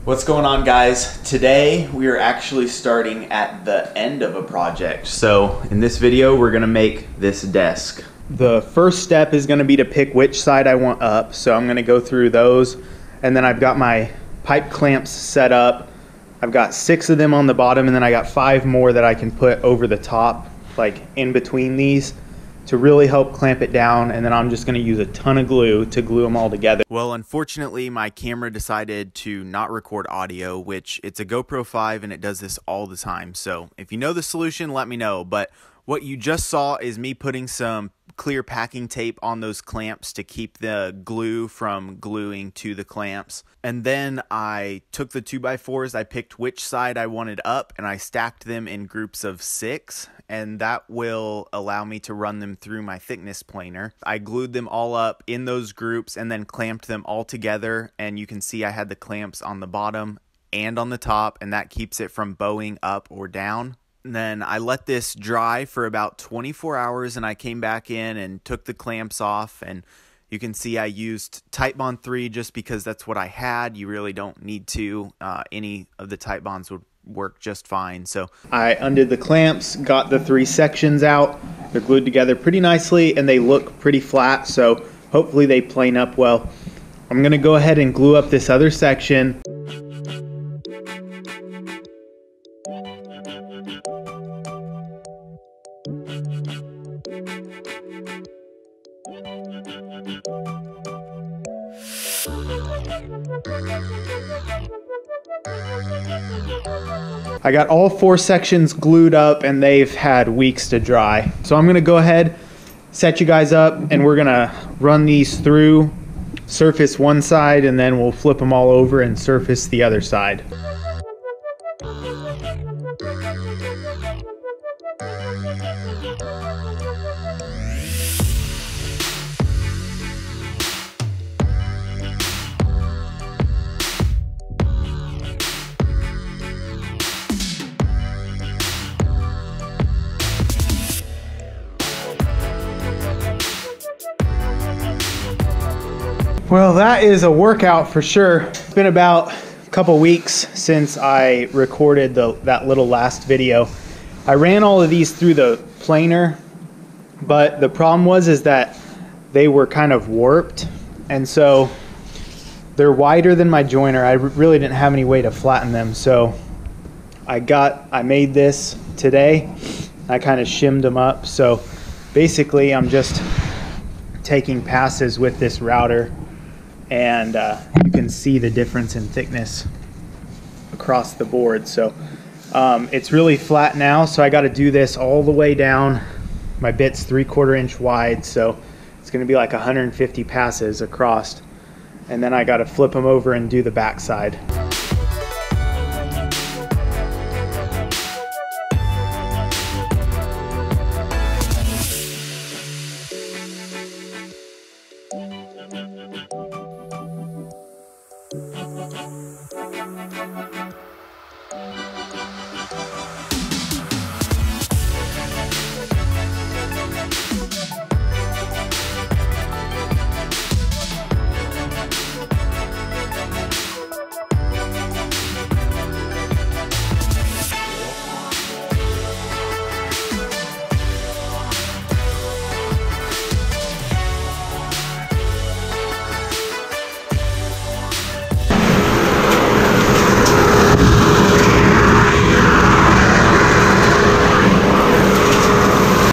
What's going on, guys? Today we are actually starting at the end of a project. So in this video we're gonna make this desk. The first step is gonna be to pick which side I want up. So I'm gonna go through those, and then I've got my pipe clamps set up. I've got 6 of them on the bottom, and then I got 5 more that I can put over the top, like in between these, to really help clamp it down. And then I'm just going to use a ton of glue to glue them all together. Well, unfortunately, my camera decided to not record audio, which it's a GoPro 5 and it does this all the time. So if you know the solution, let me know. But what you just saw is me putting some clear packing tape on those clamps to keep the glue from gluing to the clamps. And then I took the 2x4's, I picked which side I wanted up, and I stacked them in groups of 6. And that will allow me to run them through my thickness planer. I glued them all up in those groups and then clamped them all together, and you can see I had the clamps on the bottom and on the top, and that keeps it from bowing up or down. And then I let this dry for about 24 hours, and I came back in and took the clamps off, and you can see I used Titebond 3 just because that's what I had. You really don't need to. Any of the Titebonds would work just fine. So I undid the clamps, got the 3 sections out. They're glued together pretty nicely and they look pretty flat, so hopefully they plane up well. I'm gonna go ahead and glue up this other section. I got all 4 sections glued up and they've had weeks to dry. So I'm gonna go ahead, set you guys up, and we're gonna run these through, surface one side, and then we'll flip them all over and surface the other side. Well, that is a workout for sure. It's been about a couple weeks since I recorded that little last video. I ran all of these through the planer, but the problem is that they were kind of warped, and so they're wider than my joiner. I really didn't have any way to flatten them, so I made this today. I kind of shimmed them up. So basically I'm just taking passes with this router, and you can see the difference in thickness across the board. So it's really flat now, so I got to do this all the way down. My bit's 3/4 inch wide, so it's going to be like 150 passes across, and then I got to flip them over and do the back side.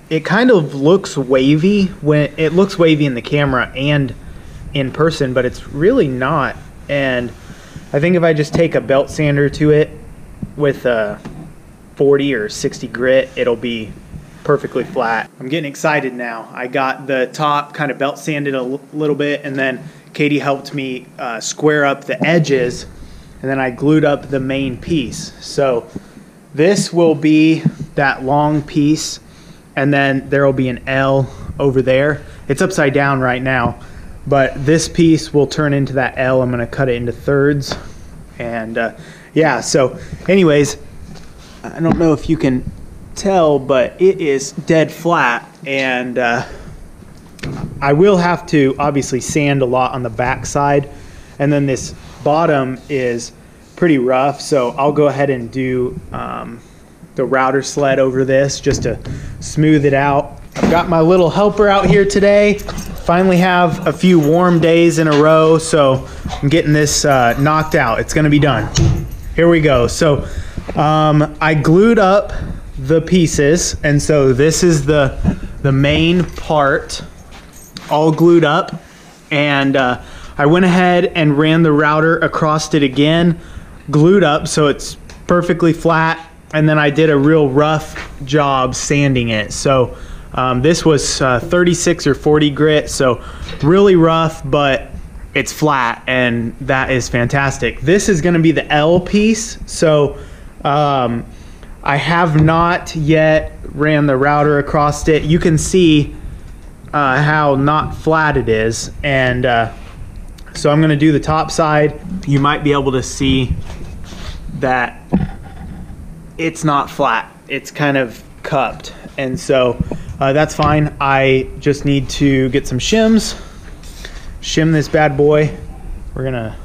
It kind of looks wavy when it looks wavy in the camera and in person, but it's really not. And I think if I just take a belt sander to it with a 40 or 60 grit, it'll be perfectly flat. I'm getting excited now. I got the top kind of belt sanded a little bit, and then Katie helped me square up the edges, and then I glued up the main piece. So this will be that long piece, and then there will be an L over there. It's upside down right now, but this piece will turn into that L. I'm gonna cut it into thirds, and yeah, so anyways, I don't know if you can tell, but it is dead flat, and I will have to obviously sand a lot on the back side, and then this bottom is pretty rough, so I'll go ahead and do the router sled over this just to smooth it out. I've got my little helper out here today. Finally have a few warm days in a row, so I'm getting this knocked out. It's gonna be done. Here we go. So I glued up the pieces, and so this is the main part all glued up, and I went ahead and ran the router across it again, glued up so it's perfectly flat, and then I did a real rough job sanding it. So this was 36 or 40 grit, so really rough, but it's flat, and that is fantastic. This is going to be the L piece, so I have not yet ran the router across it. You can see how not flat it is, and so I'm going to do the top side. You might be able to see that it's not flat. It's kind of cupped, and so that's fine. I just need to get some shims, shim this bad boy. We're gonna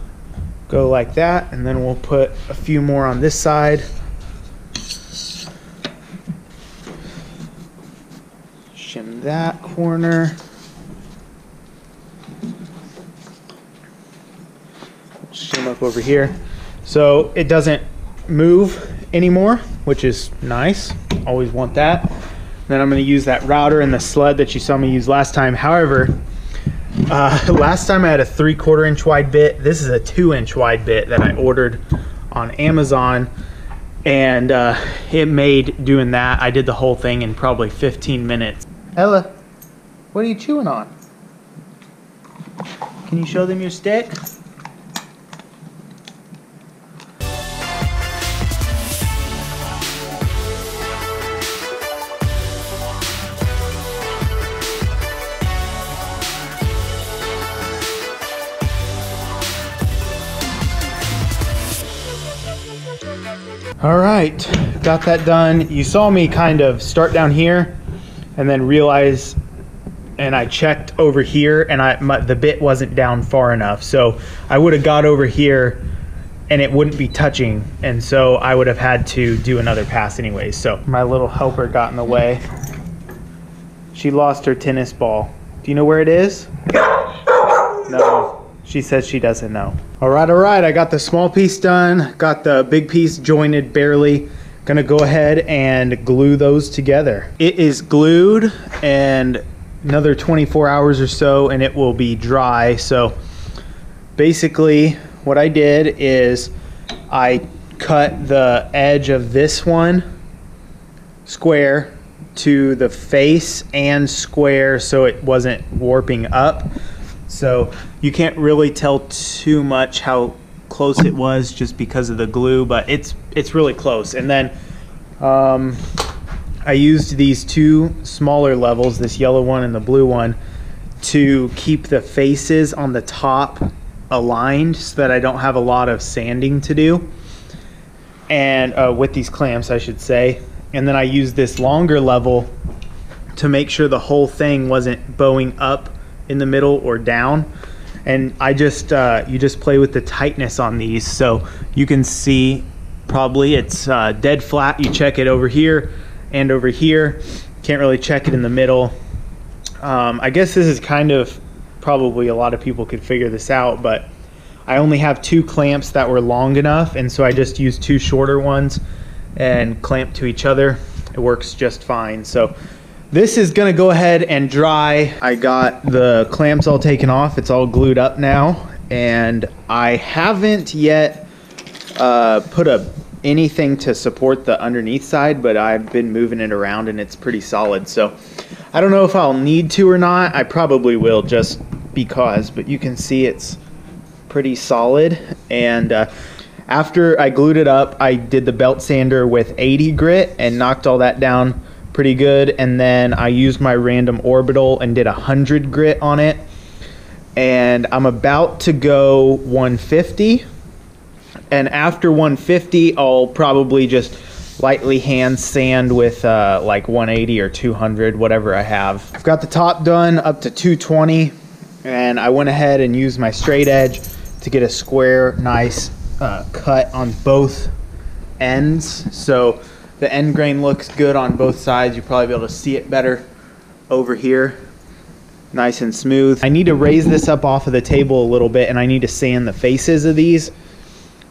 go like that, and then we'll put a few more on this side. Shim that corner. Shim up over here so it doesn't move anymore, which is nice. Always want that. Then I'm going to use that router and the sled that you saw me use last time. However, last time I had a 3/4 inch wide bit. This is a 2-inch wide bit that I ordered on Amazon, and it made doing that. I did the whole thing in probably 15 minutes. Ella, what are you chewing on? Can you show them your stick? All right, got that done. You saw me kind of start down here and then realize, and I checked over here, and the bit wasn't down far enough. So I would have got over here and it wouldn't be touching. And so I would have had to do another pass anyway. So my little helper got in the way. She lost her tennis ball. Do you know where it is? No. She says she doesn't know. All right, I got the small piece done, got the big piece jointed barely. Gonna go ahead and glue those together. It is glued, and another 24 hours or so and it will be dry. So basically what I did is I cut the edge of this one square to the face and square so it wasn't warping up. So you can't really tell too much how close it was just because of the glue, but it's really close. And then I used these two smaller levels, this yellow one and the blue one, to keep the faces on the top aligned so that I don't have a lot of sanding to do. And with these clamps, I should say. And then I used this longer level to make sure the whole thing wasn't bowing up in the middle or down. And I just you just play with the tightness on these, so you can see probably it's dead flat. You check it over here and over here. Can't really check it in the middle. I guess this is kind of probably a lot of people could figure this out, but I only have two clamps that were long enough, and so I just used two shorter ones and clamped to each other. It works just fine. So this is gonna go ahead and dry. I got the clamps all taken off. It's all glued up now, and I haven't yet put anything to support the underneath side, but I've been moving it around and it's pretty solid. So I don't know if I'll need to or not. I probably will just because, but you can see it's pretty solid. And after I glued it up, I did the belt sander with 80 grit and knocked all that down pretty good, and then I used my random orbital and did 100 grit on it, and I'm about to go 150, and after 150 I'll probably just lightly hand sand with like 180 or 200, whatever I have. I've got the top done up to 220, and I went ahead and used my straight edge to get a square, nice cut on both ends, so the end grain looks good on both sides. You'll probably be able to see it better over here. Nice and smooth. I need to raise this up off of the table a little bit, and I need to sand the faces of these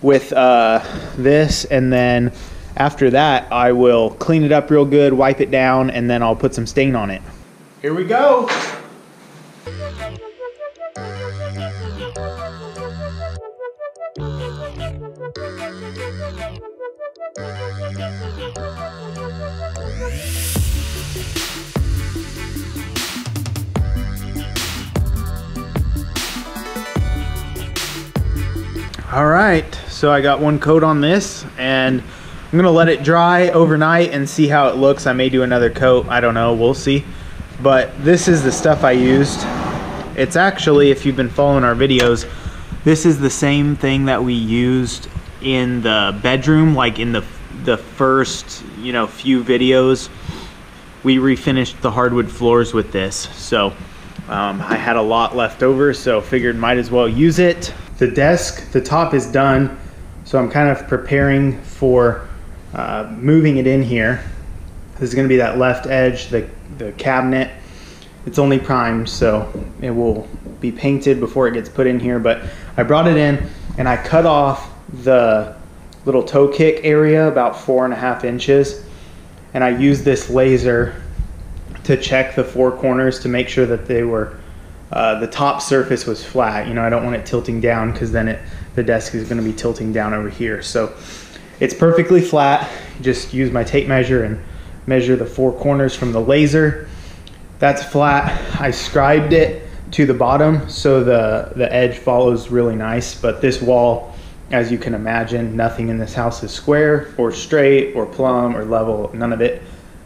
with this, and then after that I will clean it up real good, wipe it down, and then I'll put some stain on it. Here we go. All right, so I got one coat on this, and I'm gonna let it dry overnight and see how it looks. I may do another coat, I don't know, we'll see. But this is the stuff I used. It's actually, if you've been following our videos, this is the same thing that we used in the bedroom, like in the first, you know, few videos. We refinished the hardwood floors with this. So I had a lot left over, so figured might as well use it. The desk, the top is done, so I'm kind of preparing for moving it in here. This is gonna be that left edge, the cabinet. It's only primed, so it will be painted before it gets put in here, but I brought it in and I cut off the little toe kick area about 4.5 inches, and I used this laser to check the four corners to make sure that they were the top surface was flat. You know, I don't want it tilting down, because then the desk is going to be tilting down over here. So it's perfectly flat. Just use my tape measure and measure the four corners from the laser. That's flat. I scribed it to the bottom so the edge follows really nice. But this wall, as you can imagine, nothing in this house is square or straight or plumb or level, none of it.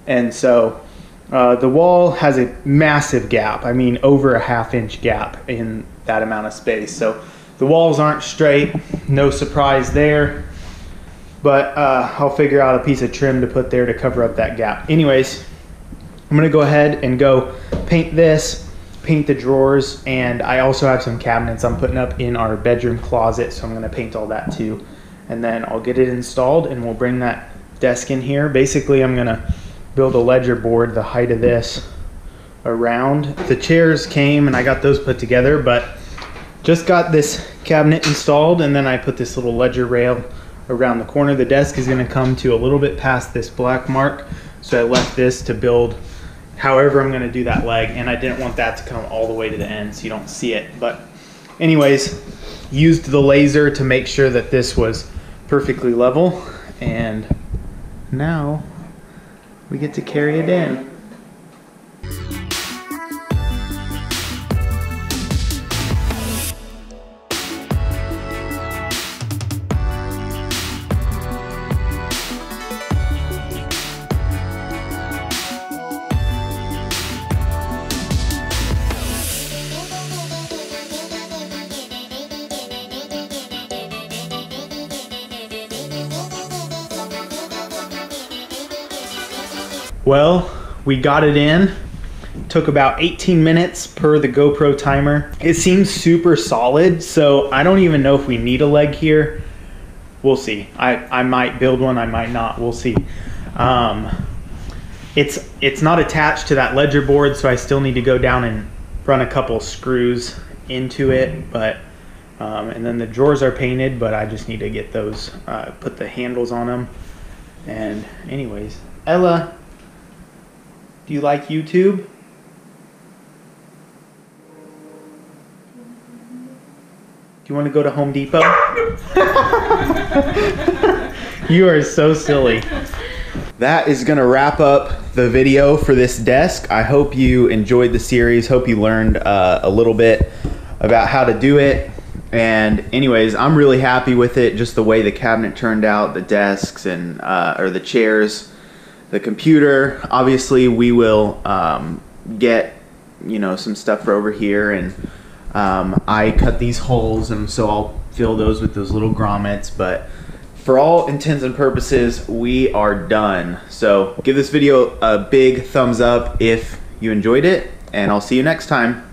And so the wall has a massive gap. I mean, over a 1/2 inch gap in that amount of space. So the walls aren't straight, no surprise there. But I'll figure out a piece of trim to put there to cover up that gap. Anyways, I'm gonna go ahead and go paint this, paint the drawers, and I also have some cabinets I'm putting up in our bedroom closet, so I'm gonna paint all that too. And then I'll get it installed and we'll bring that desk in here. Basically, I'm gonna build a ledger board the height of this around. The chairs came and I got those put together, but just got this cabinet installed, and then I put this little ledger rail around the corner. The desk is going to come to a little bit past this black mark, so I left this to build however I'm going to do that leg, and I didn't want that to come all the way to the end so you don't see it. But anyways, used the laser to make sure that this was perfectly level, and now we get to carry it in. Well, we got it in. Took about 18 minutes per the GoPro timer. It seems super solid, so I don't even know if we need a leg here. We'll see. I might build one, I might not. We'll see. It's not attached to that ledger board, so I still need to go down and run a couple screws into it. But and then the drawers are painted, but I just need to get those, put the handles on them. And anyways, Ella, do you like YouTube? Do you want to go to Home Depot? You are so silly. That is going to wrap up the video for this desk. I hope you enjoyed the series. Hope you learned a little bit about how to do it. And anyways, I'm really happy with it. Just the way the cabinet turned out, the desks and or the chairs. The computer, obviously we will get, you know, some stuff for over here, and I cut these holes, and so I'll fill those with those little grommets. But for all intents and purposes, we are done. So give this video a big thumbs up if you enjoyed it, and I'll see you next time.